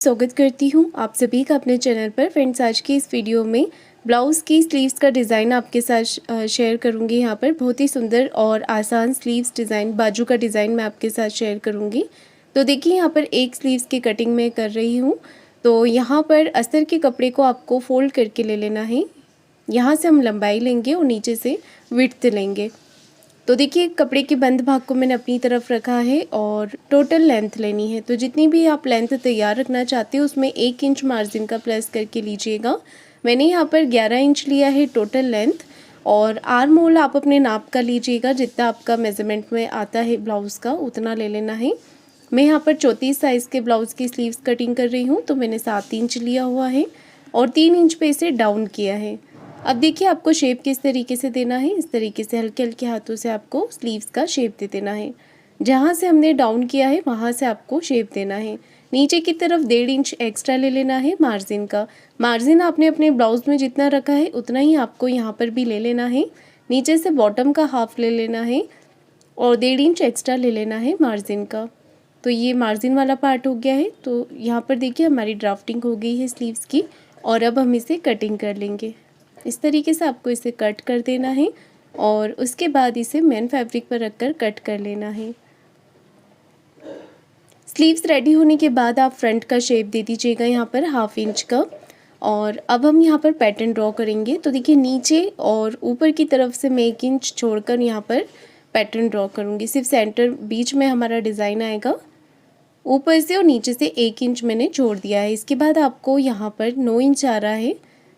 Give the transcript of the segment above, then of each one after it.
स्वागत करती हूँ आप सभी का अपने चैनल पर। फ्रेंड्स, आज की इस वीडियो में ब्लाउज़ की स्लीव्स का डिज़ाइन आपके साथ शेयर करूँगी। यहाँ पर बहुत ही सुंदर और आसान स्लीव्स डिज़ाइन, बाजू का डिज़ाइन मैं आपके साथ शेयर करूँगी। तो देखिए, यहाँ पर एक स्लीव्स की कटिंग मैं कर रही हूँ। तो यहाँ पर अस्तर के कपड़े को आपको फोल्ड करके ले लेना है। यहाँ से हम लंबाई लेंगे और नीचे से विड्थ लेंगे। तो देखिए, कपड़े के बंद भाग को मैंने अपनी तरफ रखा है और टोटल लेंथ लेनी है। तो जितनी भी आप लेंथ तैयार रखना चाहते हो उसमें 1 इंच मार्जिन का प्लस करके लीजिएगा। मैंने यहाँ पर 11 इंच लिया है टोटल लेंथ। और आर्म होल आप अपने नाप का लीजिएगा, जितना आपका मेजरमेंट में आता है ब्लाउज़ का उतना ले लेना है। मैं यहाँ पर 34 साइज़ के ब्लाउज़ की स्लीव्स कटिंग कर रही हूँ, तो मैंने 7 इंच लिया हुआ है और 3 इंच पे इसे डाउन किया है। अब देखिए, आपको शेप किस तरीके से देना है। इस तरीके से हल्के हल्के हाथों से आपको स्लीव्स का शेप दे देना है। जहाँ से हमने डाउन किया है वहाँ से आपको शेप देना है। नीचे की तरफ 1.5 इंच एक्स्ट्रा ले लेना है मार्जिन का। मार्जिन आपने अपने ब्लाउज में जितना रखा है उतना ही आपको यहाँ पर भी ले लेना है। नीचे से बॉटम का हाफ ले लेना है और 1.5 इंच एक्स्ट्रा ले लेना है मार्जिन का। तो ये मार्जिन वाला पार्ट हो गया है। तो यहाँ पर देखिए, हमारी ड्राफ्टिंग हो गई है स्लीव्स की और अब हम इसे कटिंग कर लेंगे। इस तरीके से आपको इसे कट कर देना है और उसके बाद इसे मेन फैब्रिक पर रखकर कट कर लेना है। स्लीव्स रेडी होने के बाद आप फ्रंट का शेप दे दीजिएगा यहाँ पर 1/2 इंच का। और अब हम यहाँ पर पैटर्न ड्रॉ करेंगे। तो देखिए, नीचे और ऊपर की तरफ से मैं 1 इंच छोड़कर यहाँ पर पैटर्न ड्रॉ करूँगी। सिर्फ सेंटर बीच में हमारा डिज़ाइन आएगा। ऊपर से और नीचे से 1 इंच मैंने छोड़ दिया है। इसके बाद आपको यहाँ पर 9 इंच आ रहा है।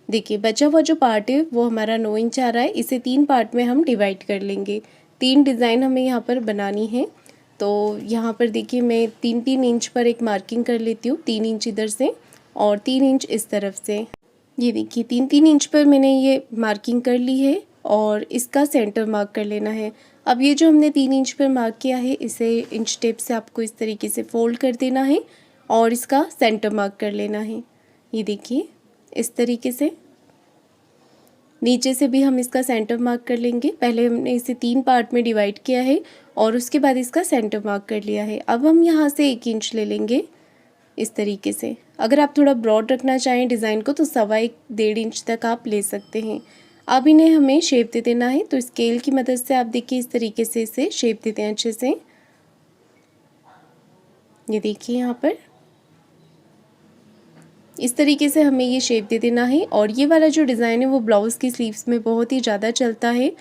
देखिए, बचा हुआ जो पार्ट है वो हमारा 9 इंच आ रहा है। इसे 3 पार्ट में हम डिवाइड कर लेंगे। 3 डिज़ाइन हमें यहाँ पर बनानी है। तो यहाँ पर देखिए, मैं 3-3 इंच पर एक मार्किंग कर लेती हूँ। 3 इंच इधर से और 3 इंच इस तरफ से। ये देखिए, 3-3 इंच पर मैंने ये मार्किंग कर ली है और इसका सेंटर मार्क कर लेना है। अब ये जो हमने 3 इंच पर मार्क किया है, इसे इंच टेप से आपको इस तरीके से फोल्ड कर देना है और इसका सेंटर मार्क कर लेना है। ये देखिए, इस तरीके से नीचे से भी हम इसका सेंटर मार्क कर लेंगे। पहले हमने इसे 3 पार्ट में डिवाइड किया है और उसके बाद इसका सेंटर मार्क कर लिया है। अब हम यहाँ से 1 इंच ले लेंगे इस तरीके से। अगर आप थोड़ा ब्रॉड रखना चाहें डिज़ाइन को तो 1.25-1.5 इंच तक आप ले सकते हैं। अब इन्हें हमें शेप दे देना है। तो स्केल की मदद से आप देखिए, इस तरीके से इसे शेप देते हैं अच्छे से। ये देखिए, यहाँ पर इस तरीके से हमें ये शेप दे देना है। और ये वाला जो डिज़ाइन है वो ब्लाउज़ की स्लीव्स में बहुत ही ज़्यादा चलता है।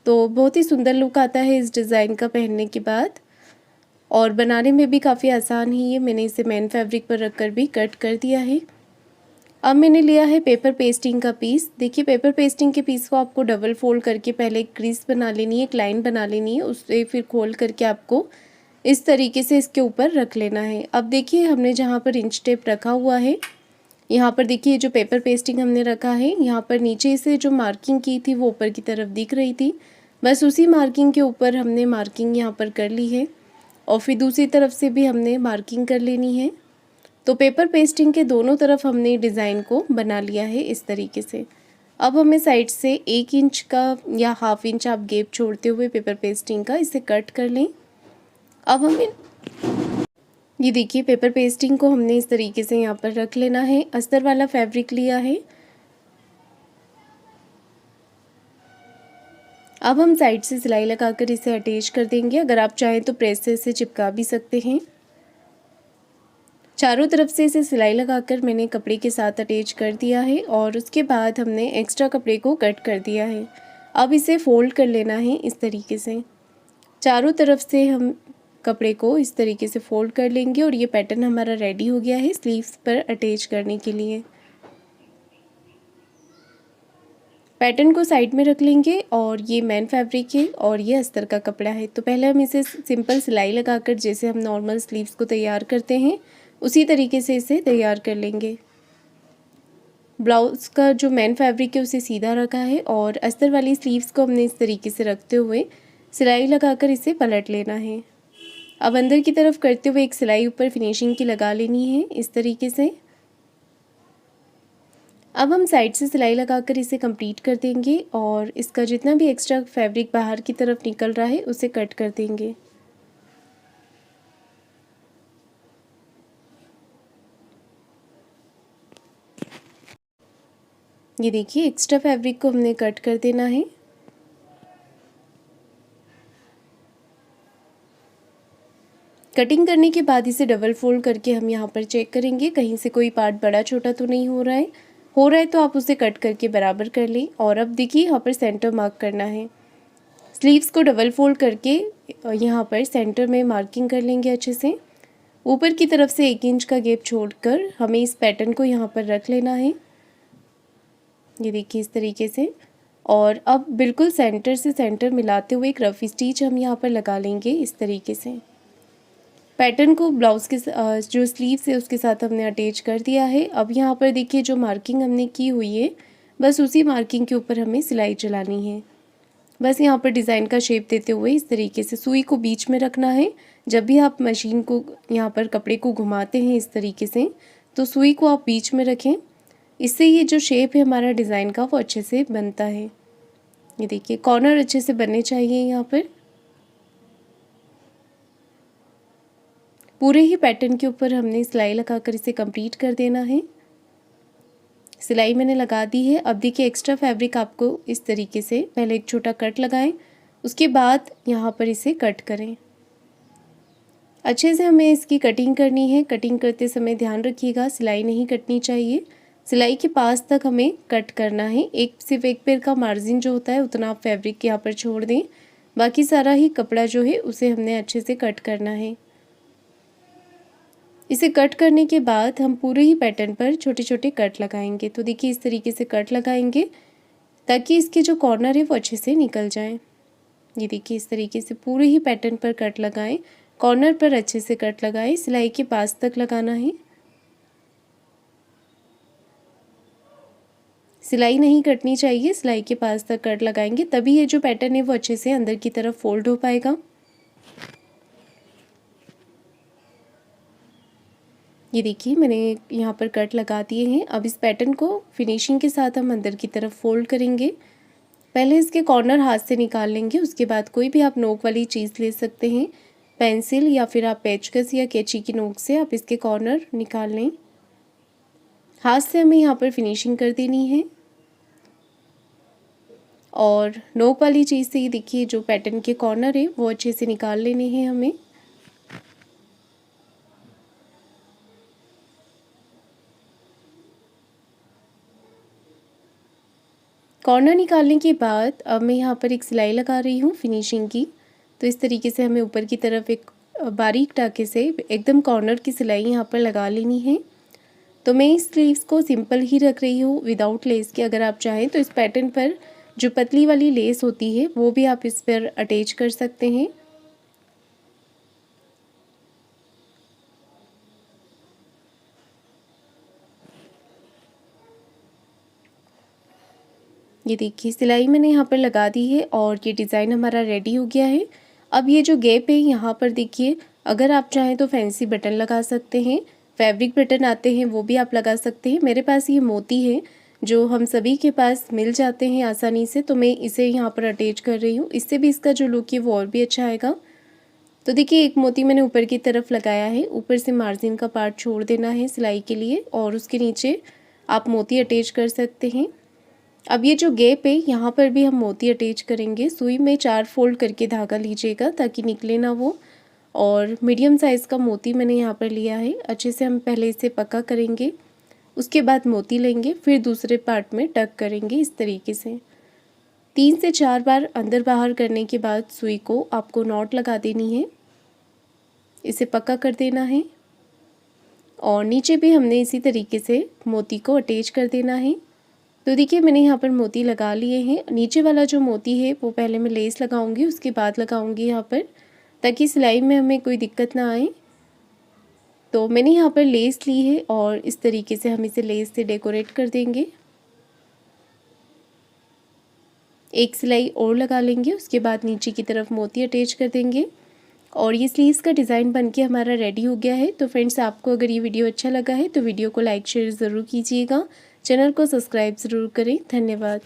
तो बहुत ही सुंदर लुक आता है इस डिज़ाइन का पहनने के बाद और बनाने में भी काफ़ी आसान ही है। मैंने इसे मेन फैब्रिक पर रखकर भी कट कर दिया है। अब मैंने लिया है पेपर पेस्टिंग का पीस। देखिए, पेपर पेस्टिंग के पीस को आपको डबल फोल्ड करके पहले एक क्रीज बना लेनी है, एक लाइन बना लेनी है। उससे फिर खोल करके आपको इस तरीके से इसके ऊपर रख लेना है। अब देखिए, हमने जहाँ पर इंच टेप रखा हुआ है, यहाँ पर देखिए जो पेपर पेस्टिंग हमने रखा है, यहाँ पर नीचे से जो मार्किंग की थी वो ऊपर की तरफ दिख रही थी। बस उसी मार्किंग के ऊपर हमने मार्किंग यहाँ पर कर ली है और फिर दूसरी तरफ से भी हमने मार्किंग कर लेनी है। तो पेपर पेस्टिंग के दोनों तरफ हमने डिज़ाइन को बना लिया है इस तरीके से। अब हमें साइड से 1 इंच का या 1/2 इंच आप गैप छोड़ते हुए पेपर पेस्टिंग का इसे कट कर लें। अब हमें ये देखिए, पेपर पेस्टिंग को हमने इस तरीके से यहाँ पर रख लेना है। अस्तर वाला फैब्रिक लिया है। अब हम साइड से सिलाई लगाकर इसे अटैच कर देंगे। अगर आप चाहें तो प्रेस से इसे चिपका भी सकते हैं। चारों तरफ से इसे सिलाई लगाकर मैंने कपड़े के साथ अटैच कर दिया है और उसके बाद हमने एक्स्ट्रा कपड़े को कट कर दिया है। अब इसे फोल्ड कर लेना है इस तरीके से। चारों तरफ से हम कपड़े को इस तरीके से फोल्ड कर लेंगे और ये पैटर्न हमारा रेडी हो गया है स्लीव्स पर अटैच करने के लिए। पैटर्न को साइड में रख लेंगे और ये मेन फैब्रिक है और ये अस्तर का कपड़ा है। तो पहले हम इसे सिंपल सिलाई लगाकर, जैसे हम नॉर्मल स्लीव्स को तैयार करते हैं उसी तरीके से इसे तैयार कर लेंगे। ब्लाउज़ का जो मेन फैब्रिक है उसे सीधा रखा है और अस्तर वाली स्लीव्स को हमने इस तरीके से रखते हुए सिलाई लगाकर इसे पलट लेना है। अब अंदर की तरफ करते हुए एक सिलाई ऊपर फिनिशिंग की लगा लेनी है इस तरीके से। अब हम साइड से सिलाई लगाकर इसे कंप्लीट कर देंगे और इसका जितना भी एक्स्ट्रा फैब्रिक बाहर की तरफ निकल रहा है उसे कट कर देंगे। ये देखिए एक्स्ट्रा फैब्रिक को हमने कट कर देना है। कटिंग करने के बाद इसे डबल फोल्ड करके हम यहाँ पर चेक करेंगे कहीं से कोई पार्ट बड़ा छोटा तो नहीं हो रहा है तो आप उसे कट करके बराबर कर लें। और अब देखिए यहाँ पर सेंटर मार्क करना है। स्लीव्स को डबल फोल्ड करके यहाँ पर सेंटर में मार्किंग कर लेंगे अच्छे से। ऊपर की तरफ से 1 इंच का गैप छोड़कर हमें इस पैटर्न को यहाँ पर रख लेना है। ये देखिए इस तरीके से। और अब बिल्कुल सेंटर से सेंटर मिलाते हुए एक रफ स्टिच हम यहाँ पर लगा लेंगे इस तरीके से। पैटर्न को ब्लाउज़ के जो स्लीव्स है उसके साथ हमने अटैच कर दिया है। अब यहाँ पर देखिए जो मार्किंग हमने की हुई है बस उसी मार्किंग के ऊपर हमें सिलाई चलानी है। बस यहाँ पर डिज़ाइन का शेप देते हुए इस तरीके से सुई को बीच में रखना है। जब भी आप मशीन को यहाँ पर कपड़े को घुमाते हैं इस तरीके से तो सुई को आप बीच में रखें। इससे ये जो शेप है हमारा डिज़ाइन का वो अच्छे से बनता है। ये देखिए कॉर्नर अच्छे से बनने चाहिए। यहाँ पर पूरे ही पैटर्न के ऊपर हमने सिलाई लगाकर इसे कंप्लीट कर देना है। सिलाई मैंने लगा दी है। अब देखिए एक्स्ट्रा फैब्रिक आपको इस तरीके से पहले एक छोटा कट लगाएं, उसके बाद यहाँ पर इसे कट करें। अच्छे से हमें इसकी कटिंग करनी है। कटिंग करते समय ध्यान रखिएगा सिलाई नहीं कटनी चाहिए। सिलाई के पास तक हमें कट करना है। सिर्फ एक पैर का मार्जिन जो होता है उतना आप फैब्रिक यहाँ पर छोड़ दें। बाकी सारा ही कपड़ा जो है उसे हमने अच्छे से कट करना है। इसे कट करने के बाद हम पूरे ही पैटर्न पर छोटे छोटे कट लगाएंगे। तो देखिए इस तरीके से कट लगाएंगे ताकि इसके जो कॉर्नर है वो अच्छे से निकल जाएं। ये देखिए इस तरीके से पूरे ही पैटर्न पर कट लगाएं। कॉर्नर पर अच्छे से कट लगाएं। सिलाई के पास तक लगाना है। सिलाई नहीं कटनी चाहिए, सिलाई के पास तक कट लगाएंगे तभी ये जो पैटर्न है वो अच्छे से अंदर की तरफ फोल्ड हो पाएगा। ये देखिए मैंने यहाँ पर कट लगा दिए हैं। अब इस पैटर्न को फिनिशिंग के साथ हम अंदर की तरफ फोल्ड करेंगे। पहले इसके कॉर्नर हाथ से निकाल लेंगे, उसके बाद कोई भी आप नोक वाली चीज़ ले सकते हैं, पेंसिल या फिर आप पेचकस या कैंची की नोक से आप इसके कॉर्नर निकाल लें। हाथ से हमें यहाँ पर फिनिशिंग कर देनी है और नोक वाली चीज़ से ये देखिए जो पैटर्न के कॉर्नर है वो अच्छे से निकाल लेने हैं हमें। कॉर्नर निकालने के बाद अब मैं यहाँ पर एक सिलाई लगा रही हूँ फिनिशिंग की। तो इस तरीके से हमें ऊपर की तरफ एक बारीक टाके से एकदम कॉर्नर की सिलाई यहाँ पर लगा लेनी है। तो मैं इस स्लीव्स को सिंपल ही रख रही हूँ विदाउट लेस के। अगर आप चाहें तो इस पैटर्न पर जो पतली वाली लेस होती है वो भी आप इस पर अटैच कर सकते हैं। ये देखिए सिलाई मैंने यहाँ पर लगा दी है और ये डिज़ाइन हमारा रेडी हो गया है। अब ये जो गैप है यहाँ पर देखिए, अगर आप चाहें तो फैंसी बटन लगा सकते हैं, फैब्रिक बटन आते हैं वो भी आप लगा सकते हैं। मेरे पास ये मोती है जो हम सभी के पास मिल जाते हैं आसानी से, तो मैं इसे यहाँ पर अटैच कर रही हूँ। इससे भी इसका जो लुक है वो और भी अच्छा आएगा। तो देखिए एक मोती मैंने ऊपर की तरफ लगाया है, ऊपर से मार्जिन का पार्ट छोड़ देना है सिलाई के लिए और उसके नीचे आप मोती अटैच कर सकते हैं। अब ये जो गैप है यहाँ पर भी हम मोती अटैच करेंगे। सुई में 4 फोल्ड करके धागा लीजिएगा ताकि निकले ना वो। और मीडियम साइज़ का मोती मैंने यहाँ पर लिया है। अच्छे से हम पहले इसे पक्का करेंगे, उसके बाद मोती लेंगे, फिर दूसरे पार्ट में टक करेंगे इस तरीके से। 3 से 4 बार अंदर बाहर करने के बाद सुई को आपको नॉट लगा देनी है, इसे पक्का कर देना है। और नीचे भी हमने इसी तरीके से मोती को अटैच कर देना है। तो देखिए मैंने यहाँ पर मोती लगा लिए हैं। नीचे वाला जो मोती है वो पहले मैं लेस लगाऊंगी, उसके बाद लगाऊंगी यहाँ पर, ताकि सिलाई में हमें कोई दिक्कत ना आए। तो मैंने यहाँ पर लेस ली है और इस तरीके से हम इसे लेस से डेकोरेट कर देंगे। एक सिलाई और लगा लेंगे, उसके बाद नीचे की तरफ मोती अटैच कर देंगे और ये स्लीव्स का डिज़ाइन बनके हमारा रेडी हो गया है। तो फ्रेंड्स आपको अगर ये वीडियो अच्छा लगा है तो वीडियो को लाइक शेयर ज़रूर कीजिएगा, चैनल को सब्सक्राइब ज़रूर करें। धन्यवाद।